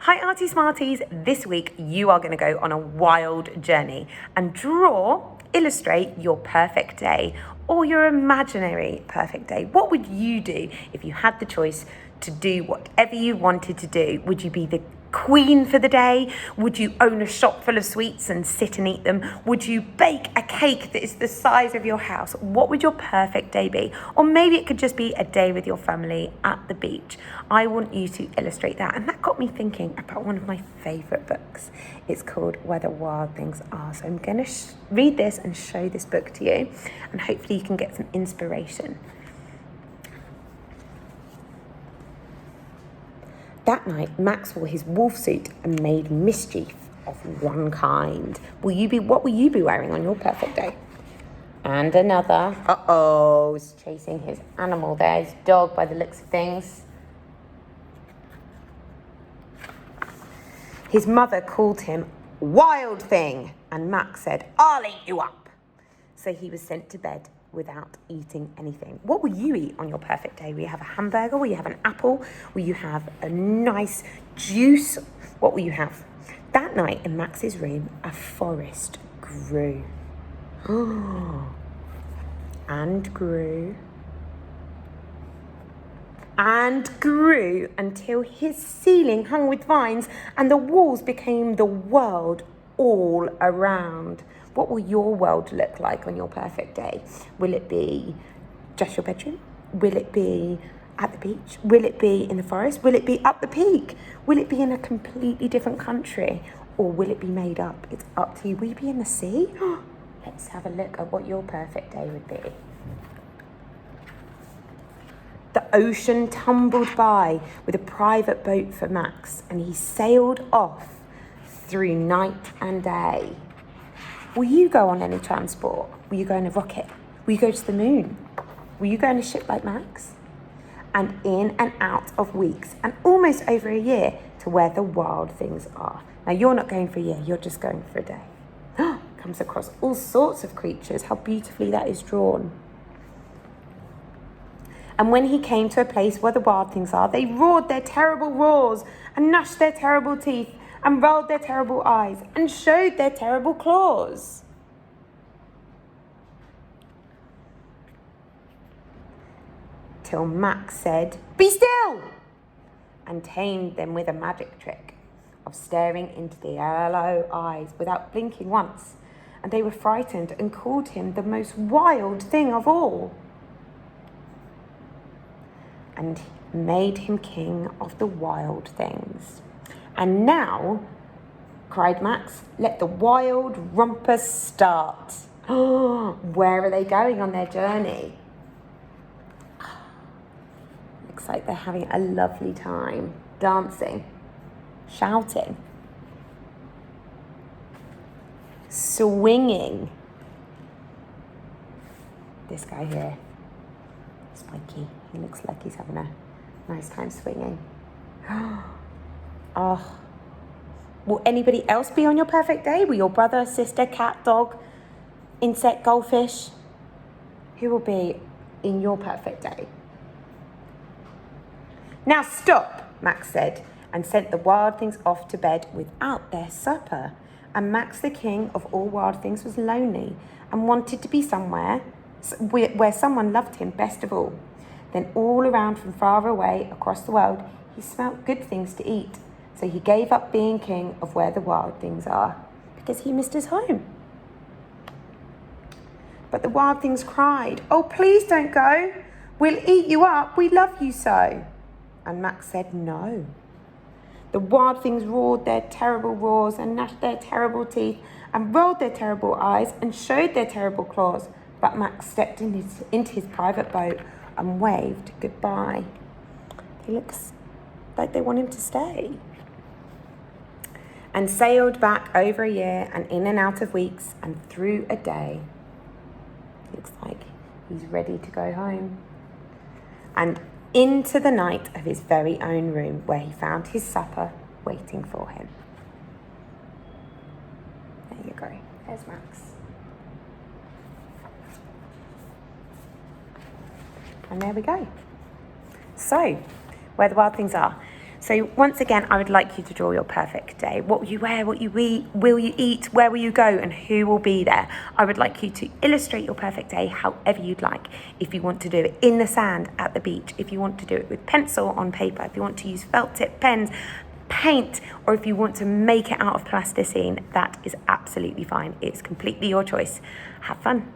Hi Artie Smarties, this week you are going to go on a wild journey and illustrate your perfect day or your imaginary perfect day. What would you do if you had the choice to do whatever you wanted to do? Would you be the queen for the day? Would you own a shop full of sweets and sit and eat them? Would you bake a cake that is the size of your house? What would your perfect day be? Or maybe it could just be a day with your family at the beach. I want you to illustrate that. And that got me thinking about one of my favourite books. It's called Where the Wild Things Are. So I'm going to read this and show this book to you. And hopefully you can get some inspiration. That night, Max wore his wolf suit and made mischief of one kind. What will you be wearing on your perfect day? And another. He's chasing his animal there, his dog by the looks of things. His mother called him Wild Thing, and Max said, "I'll eat you up." So he was sent to bed without eating anything. What will you eat on your perfect day? Will you have a hamburger? Will you have an apple? Will you have a nice juice? What will you have? That night in Max's room, a forest grew. And grew. And grew until his ceiling hung with vines and the walls became the world all around. What will your world look like on your perfect day? Will it be just your bedroom? Will it be at the beach? Will it be in the forest? Will it be up the peak? Will it be in a completely different country? Or will it be made up? It's up to you. Will you be in the sea? Let's have a look at what your perfect day would be. The ocean tumbled by with a private boat for Max, and he sailed off through night and day. Will you go on any transport? Will you go in a rocket? Will you go to the moon? Will you go in a ship like Max? And in and out of weeks and almost over a year to where the wild things are. Now you're not going for a year, you're just going for a day. Comes across all sorts of creatures. How beautifully that is drawn. And when he came to a place where the wild things are, they roared their terrible roars and gnashed their terrible teeth and rolled their terrible eyes and showed their terrible claws. Till Max said, "Be still!" and tamed them with a magic trick of staring into the yellow eyes without blinking once. And they were frightened and called him the most wild thing of all. And made him king of the wild things. And now, cried Max, let the wild rumpus start. Where are they going on their journey? Looks like they're having a lovely time, dancing, shouting, swinging. This guy here, Spiky, he looks like he's having a nice time swinging. Will anybody else be on your perfect day? Will your brother, sister, cat, dog, insect, goldfish? Who will be in your perfect day? Now stop, Max said, and sent the wild things off to bed without their supper. And Max, the king of all wild things, was lonely and wanted to be somewhere where someone loved him best of all. Then all around from far away across the world, he smelt good things to eat. So he gave up being king of where the wild things are because he missed his home. But the wild things cried, "Oh, please don't go. We'll eat you up. We love you so." And Max said no. The wild things roared their terrible roars and gnashed their terrible teeth and rolled their terrible eyes and showed their terrible claws. But Max stepped into his private boat and waved goodbye. He looks like they want him to stay. And sailed back over a year and in and out of weeks and through a day. Looks like he's ready to go home. And into the night of his very own room where he found his supper waiting for him. There you go. There's Max. And there we go. So, where the wild things are. So once again, I would like you to draw your perfect day. What will you wear, what you will you eat, where will you go, and who will be there? I would like you to illustrate your perfect day however you'd like. If you want to do it in the sand at the beach, if you want to do it with pencil on paper, if you want to use felt tip pens, paint, or if you want to make it out of plasticine, that is absolutely fine. It's completely your choice. Have fun.